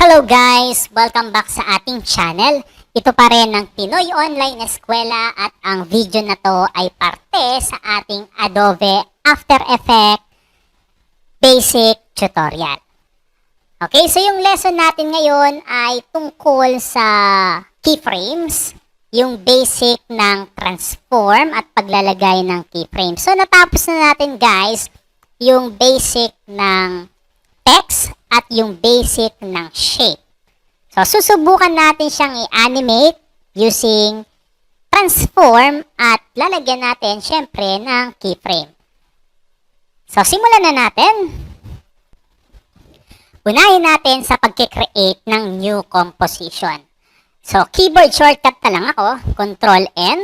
Hello guys! Welcome back sa ating channel. Ito pa rin ang Pinoy Online Eskwela at ang video na to ay parte sa ating Adobe After Effects Basic Tutorial. Okay, so yung lesson natin ngayon ay tungkol sa keyframes, yung basic ng transform at paglalagay ng keyframes. So natapos na natin guys yung basic ng text at yung basic ng shape. So, susubukan natin siyang i-animate using transform at lalagyan natin syempre ng keyframe. So, simulan na natin. Unahin natin sa pagkikreate ng new composition. So, keyboard shortcut na lang ako, Control-N.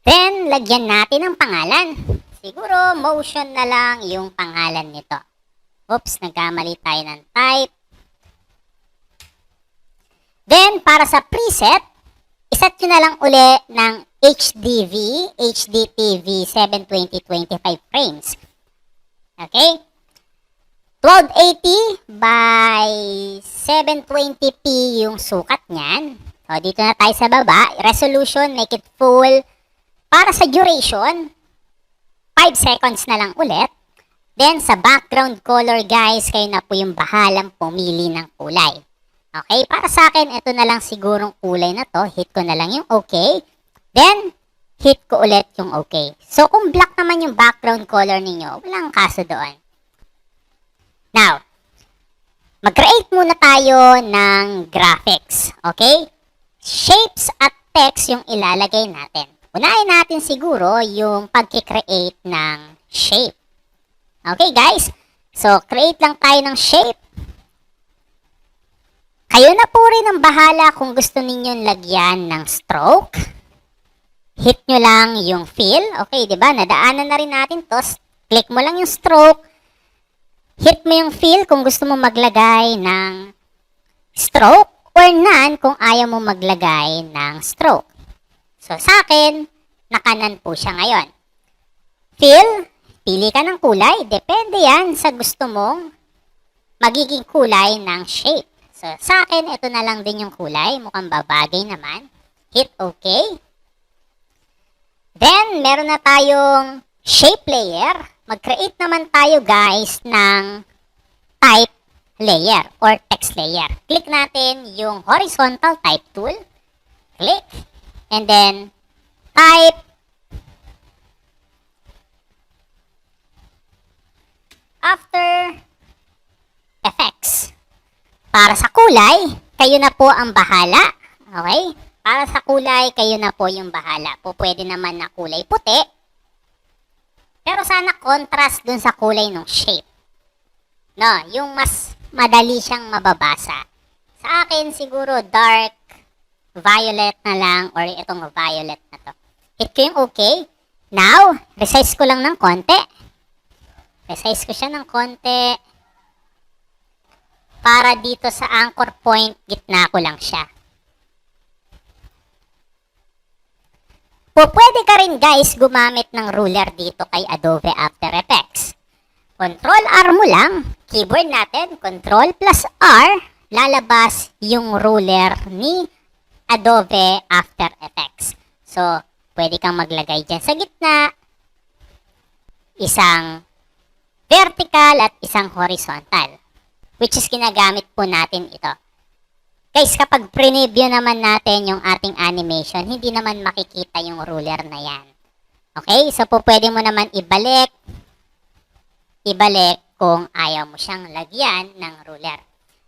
Then, lagyan natin ng pangalan. Siguro, motion na lang yung pangalan nito. Oops, nagkamali tayo ng type. Then, para sa preset, iset nyo na lang uli ng HDTV 720-25 frames. Okay? 1280 by 720p yung sukat niyan. So, dito na tayo sa baba. Resolution, make it full. Para sa duration, 5 seconds na lang ulit. Then, sa background color, guys, kayo na po yung bahalang pumili ng kulay. Okay? Para sa akin, ito na lang sigurong kulay na to. Hit ko na lang yung okay. Then, hit ko ulit yung okay. So, kung black naman yung background color ninyo, walang kaso doon. Now, mag-create muna tayo ng graphics. Okay? Shapes at text yung ilalagay natin. Unahin natin siguro yung pag-create ng shape. Okay guys, so create lang tayo ng shape. Kayo na po rin ang bahala kung gusto ninyong lagyan ng stroke. Hit nyo lang yung fill. Okay, di ba? Nadaanan na rin natin to. Click mo lang yung stroke. Hit mo yung fill kung gusto mo maglagay ng stroke or none kung ayaw mo maglagay ng stroke. So sa akin, nakanan po siya ngayon. Fill. Pili ka ng kulay. Depende yan sa gusto mong magiging kulay ng shape. So, sa akin, ito na lang din yung kulay. Mukhang babagay naman. Hit OK. Then, meron na tayong shape layer. Mag-create naman tayo, guys, ng type layer or text layer. Click natin yung horizontal type tool. Click. And then, type After Effects. Para sa kulay, kayo na po ang bahala. Okay? Para sa kulay, kayo na po yung bahala. Po pwede naman na kulay puti. Pero sana contrast dun sa kulay ng shape. No, yung mas madali siyang mababasa. Sa akin, siguro dark violet na lang or itong violet na to. Hit ko yung okay. Now, resize ko lang ng konti. Resize ko siya ng konti para dito sa anchor point, gitna ko lang siya. Pwede ka rin guys gumamit ng ruler dito kay Adobe After Effects. Control R mo lang, keyboard natin, Control plus R, lalabas yung ruler ni Adobe After Effects. So, pwede kang maglagay dyan sa gitna, isang vertical at isang horizontal, which is ginagamit po natin ito. Guys, kapag preview naman natin yung ating animation, hindi naman makikita yung ruler na yan. Okay? So, po pwede mo naman ibalik kung ayaw mo siyang lagyan ng ruler.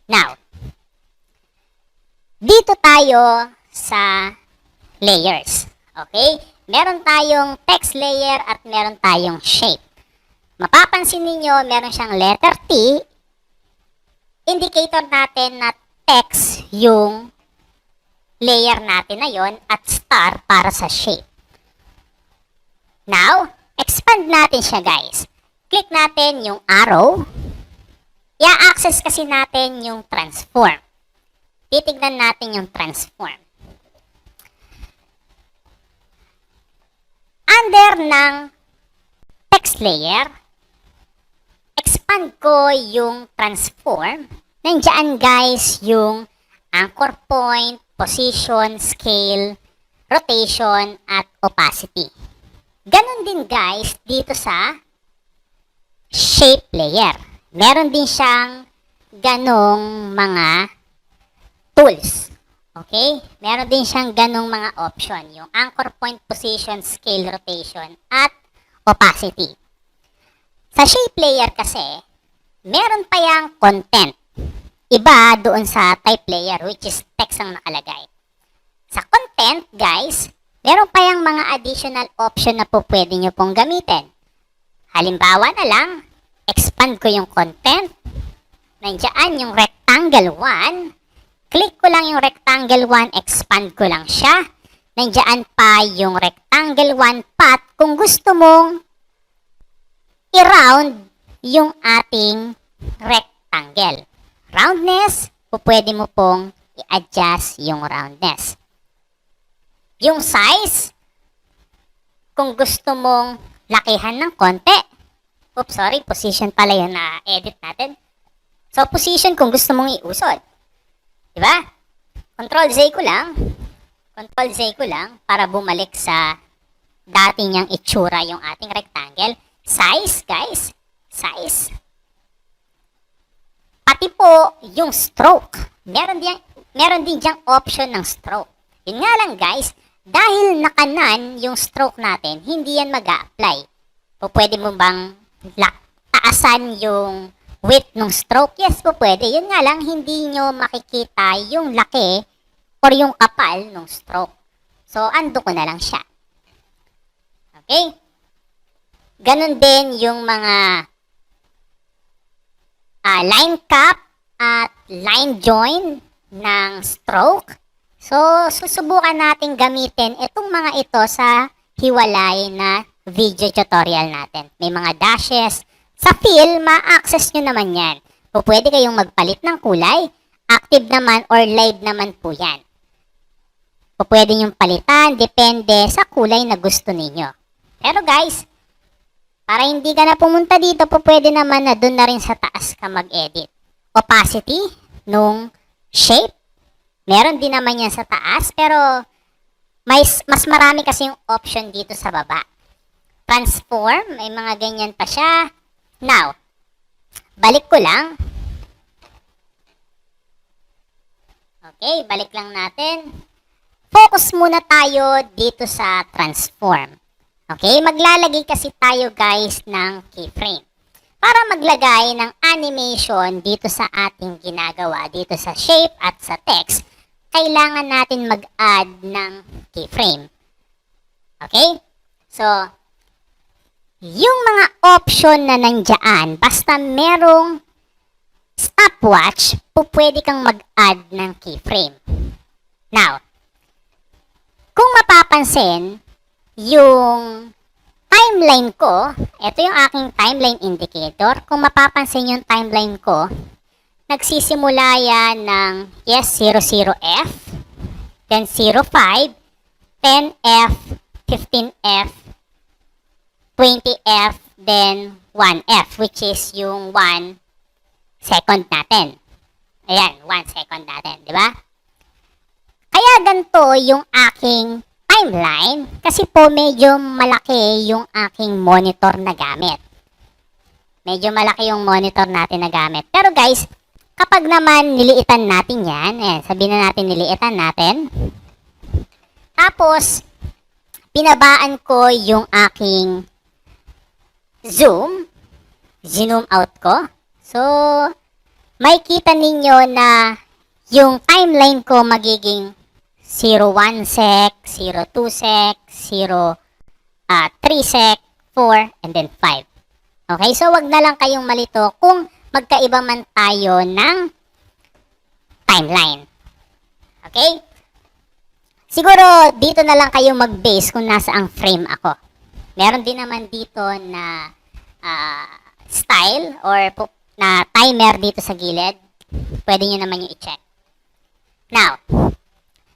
Now, dito tayo sa layers. Okay? Meron tayong text layer at meron tayong shape. Mapapansin ninyo, meron siyang letter T, indicator natin na text yung layer natin na yon at star para sa shape. Now, expand natin siya guys. Click natin yung arrow. I-access kasi natin yung transform. Titignan natin yung transform. Under ng text layer, expand ko yung transform nandiyan guys yung anchor point, position, scale, rotation, at opacity. Ganon din guys dito sa shape layer. Meron din siyang ganong mga tools. Okay? Meron din siyang ganong mga option. Yung anchor point, position, scale, rotation, at opacity. Sa shape layer kasi, meron pa yung content. Iba doon sa type layer, which is text ang nakalagay. Sa content, guys, meron pa yung mga additional option na po pwede nyo pong gamitin. Halimbawa na lang, expand ko yung content. Nandiyan yung rectangle 1. Click ko lang yung rectangle 1, expand ko lang siya. Nandiyan pa yung rectangle 1 path kung gusto mong i-round yung ating rectangle. Roundness, pwede mo pong i-adjust yung roundness. Yung size, kung gusto mong lakihan ng konti. Oops, sorry, position pala yun na edit natin. So, position kung gusto mong iusod. Diba? Control Z ko lang. Control Z ko lang para bumalik sa dati niyang itsura yung ating rectangle. Size, guys. Size. Pati po yung stroke. Meron din diyang option ng stroke. Yun nga lang, guys, dahil nakanan yung stroke natin, hindi yan mag-a-apply. O pwede mo bang taasan yung width ng stroke? Yes po pwede. Yun nga lang, hindi nyo makikita yung laki or yung kapal ng stroke. So, ando ko na lang siya. Okay? Ganon din yung mga line cap at line join ng stroke. So, susubukan natin gamitin itong mga ito sa hiwalay na video tutorial natin. May mga dashes. Sa fill, ma-access nyo naman yan. O pwede kayong magpalit ng kulay. Active naman or live naman po yan. O pwede nyo palitan, depende sa kulay na gusto ninyo. Pero guys, para hindi ka na pumunta dito, pwede naman na doon na rin sa taas ka mag-edit. Opacity nung shape. Meron din naman yan sa taas, pero mas marami kasi yung option dito sa baba. Transform, may mga ganyan pa siya. Now, balik ko lang. Okay, balik lang natin. Focus muna tayo dito sa transform. Okay, maglalagay kasi tayo guys ng keyframe. Para maglagay ng animation dito sa ating ginagawa, dito sa shape at sa text, kailangan natin mag-add ng keyframe. Okay? So, yung mga option na nandiyan, basta merong stopwatch, pwede kang mag-add ng keyframe. Now, kung mapapansin, yung timeline ko, ito yung aking timeline indicator. Kung mapapansin yung timeline ko, nagsisimula yan ng, yes, 00F, then 05, 10F, 15F, 20F, then 1F, which is yung 1 second natin. Ayan, 1 second natin, di ba? Kaya ganito yung aking timeline kasi po medyo malaki yung aking monitor na gamit. Medyo malaki yung monitor natin na gamit. Pero guys, kapag naman niliitan natin yan, ayan, sabihin na natin niliitan natin. Tapos, pinabaan ko yung aking zoom out ko. So, makikita ninyo na yung timeline ko magiging 01 sec, 02 sec, 03 sec, 4, and then 5. Okay, so wag na lang kayong malito kung magkaiba man tayo ng timeline. Okay? Siguro dito na lang kayo mag-base kung nasa ang frame ako. Meron din naman dito na style or na timer dito sa gilid. Pwede nyo naman yung i-check. Now,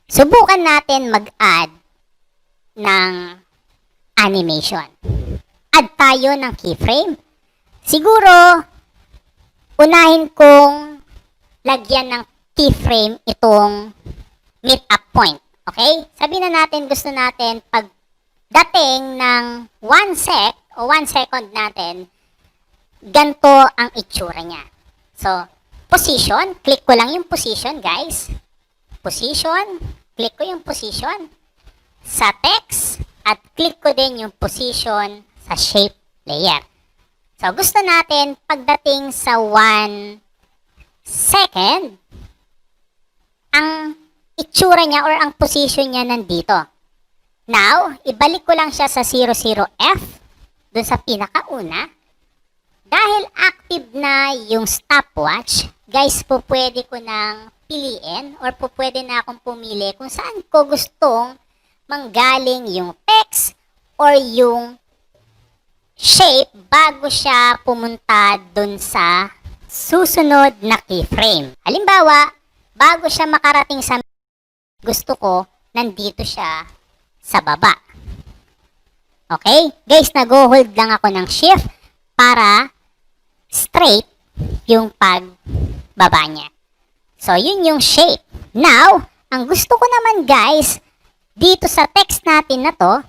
subukan natin mag-add ng animation. Add tayo ng keyframe. Siguro, unahin kong lagyan ng keyframe itong meet-up point. Okay? Sabihin na natin, gusto natin pag dating ng 1 sec o 1 second natin, ganito ang itsura niya. So, position, click ko lang yung position, guys. Position, click ko yung position sa text at click ko din yung position sa shape layer. So, gusto natin pagdating sa 1 second, ang itsura niya or ang position niya nandito. Now, ibalik ko lang siya sa 00F, dun sa pinakauna. Dahil active na yung stopwatch, guys, po pwede ko nang piliin or po pwede na akong pumili kung saan ko gustong manggaling yung text or yung shape bago siya pumunta dun sa susunod na keyframe. Halimbawa, bago siya makarating sa gusto ko, nandito siya sa baba. Okay? Guys, nag-hold lang ako ng shift para straight yung pagbaba niya. So, yun yung shape. Now, ang gusto ko naman guys, dito sa text natin na to,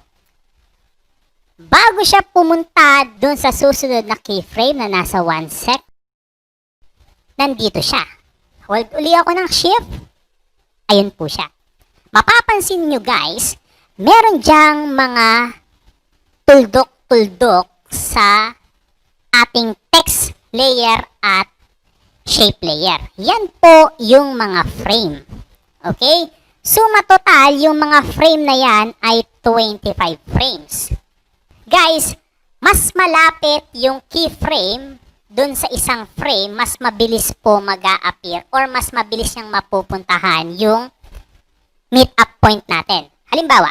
bago siya pumunta dun sa susunod na keyframe na nasa 1 sec, nandito siya. Hold uli ako ng shift. Ayun po siya. Mapapansin nyo guys, meron dyang mga tuldok-tuldok sa ating text layer at shape layer. Yan po yung mga frame. Okay? Suma total, yung mga frame na yan ay 25 frames. Guys, mas malapit yung keyframe dun sa isang frame, mas mabilis po mag-a-appear or mas mabilis niyang mapupuntahan yung meet-up point natin. Halimbawa,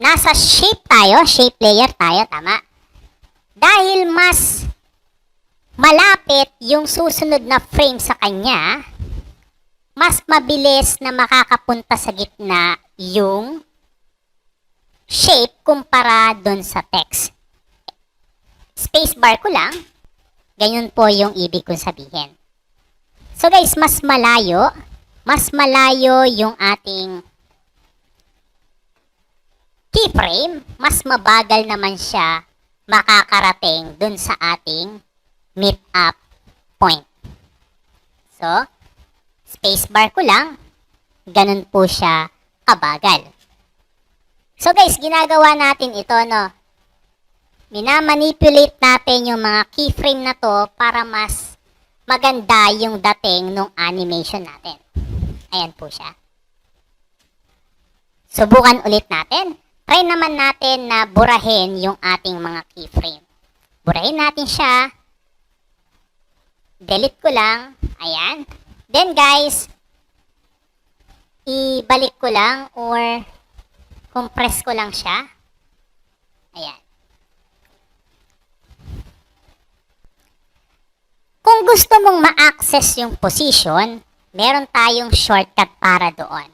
nasa shape tayo, shape layer tayo, tama? Dahil mas malapit yung susunod na frame sa kanya, mas mabilis na makakapunta sa gitna yung shape kumpara dun sa text. Spacebar ko lang, ganyan po yung ibig kong sabihin. So guys, mas malayo yung ating keyframe, mas mabagal naman siya makakarating dun sa ating meet-up point. So, spacebar ko lang, ganun po siya kabagal. So guys, ginagawa natin ito, no? Minamanipulate natin yung mga keyframe na to para mas maganda yung dating ng animation natin. Ayan po siya. Subukan ulit natin. Try naman natin na burahin yung ating mga keyframe. Burahin natin siya. Delete ko lang. Ayan. Then guys, ibalik ko lang or compress ko lang siya. Ayan. Kung gusto mong ma-access yung position, meron tayong shortcut para doon.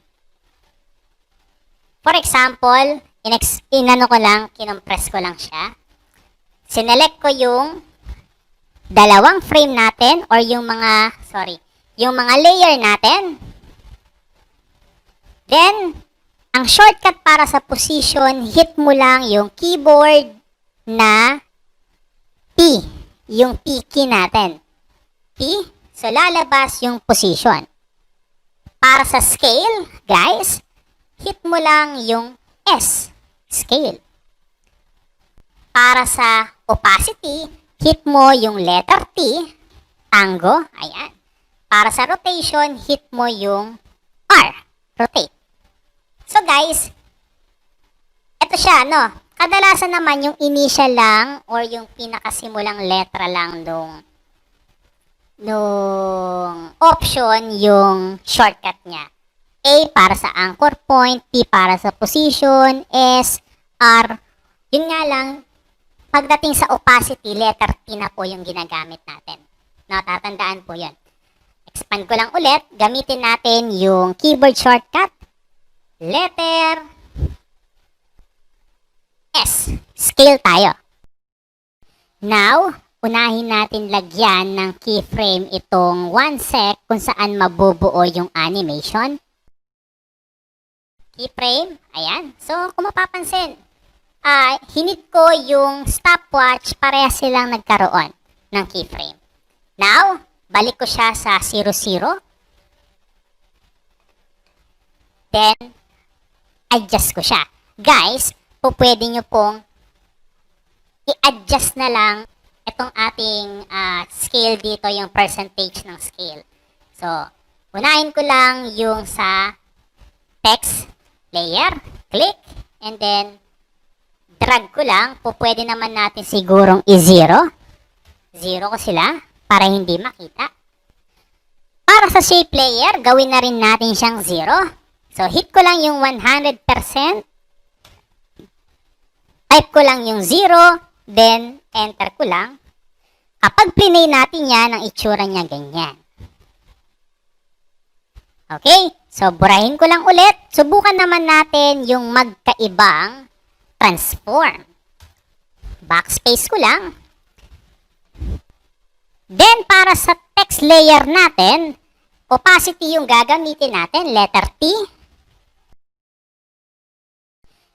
For example, kinompress ko lang siya. Sinelect ko yung dalawang frame natin or yung mga layer natin. Then, ang shortcut para sa position, hit mo lang yung keyboard na P, yung P key natin. P, so lalabas yung position. Para sa scale, guys, hit mo lang yung S, scale. Para sa opacity, hit mo yung letter T, tango, ayan. Para sa rotation, hit mo yung R, rotate. So guys, ito siya, no? Kadalasan naman yung initial lang or yung pinakasimulang letra lang nung option yung shortcut niya. A para sa anchor point, P para sa position, S, R. Yun nga lang, pagdating sa opacity, letter T na po yung ginagamit natin. No, tatandaan po yun. Expand ko lang ulit, gamitin natin yung keyboard shortcut, letter S. Scale tayo. Now, unahin natin lagyan ng keyframe itong 1 sec kung saan mabubuo yung animation. Keyframe, ayan. So, kung mapapansin, hinit ko yung stopwatch, pareha silang nagkaroon ng keyframe. Now, balik ko siya sa 00. Then, adjust ko siya. Guys, pwede nyo pong i-adjust na lang itong ating scale dito, yung percentage ng scale. So, unahin ko lang yung sa text layer, click, and then drag ko lang. Pwede naman natin sigurong i-0. 0 ko sila para hindi makita. Para sa shape layer, gawin na rin natin siyang 0. So, hit ko lang yung 100%. Type ko lang yung 0, then enter ko lang. Kapag plinay natin yan, ang itsura niya ganyan. Okay? So, burahin ko lang ulit. Subukan naman natin yung magkaibang transform. Backspace ko lang. Then, para sa text layer natin, opacity yung gagamitin natin, letter T.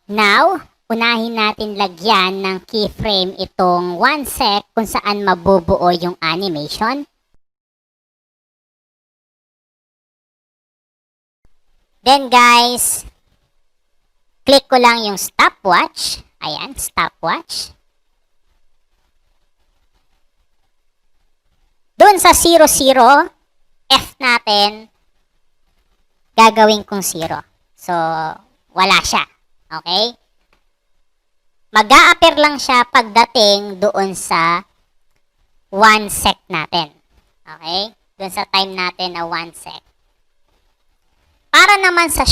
Now, unahin natin lagyan ng keyframe itong 1 sec kung saan mabubuo yung animation. Then guys, click ko lang yung stopwatch. Ayan, stopwatch. Doon sa 00, F natin, gagawin kong 0. So, wala siya. Okay? Mag-a-appear lang siya pagdating doon sa 1 sec natin. Okay? Doon sa time natin na 1 sec. Para naman sa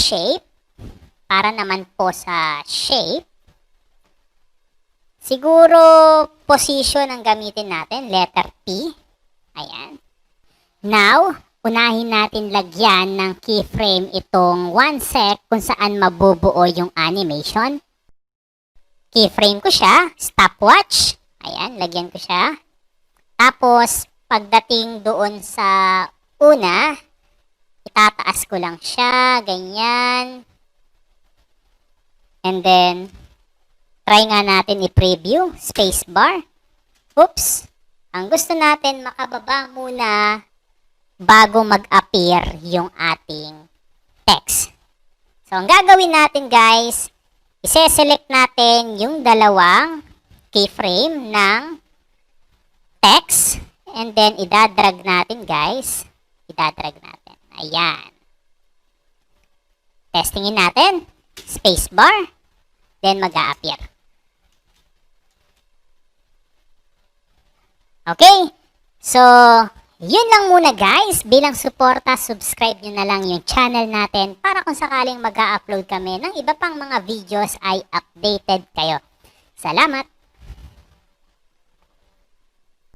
shape, siguro position ang gamitin natin, letter P. Ayan. Now, unahin natin lagyan ng keyframe itong 1 sec kung saan mabubuo yung animation. Keyframe ko siya, stopwatch. Ayan, lagyan ko siya. Tapos, pagdating doon sa una, itataas ko lang siya, ganyan. And then, try nga natin i-preview, spacebar. Oops! Ang gusto natin, makababa muna bago mag-appear yung ating text. So, ang gagawin natin guys, ise-select natin yung dalawang keyframe ng text. And then, idadrag natin guys. Idadrag natin. Ayan. Testingin natin. Spacebar. Then, mag-a-appear. Okay. So, yun lang muna guys. Bilang suporta, subscribe nyo na lang yung channel natin para kung sakaling mag-a-upload kami ng iba pang mga videos ay updated kayo. Salamat!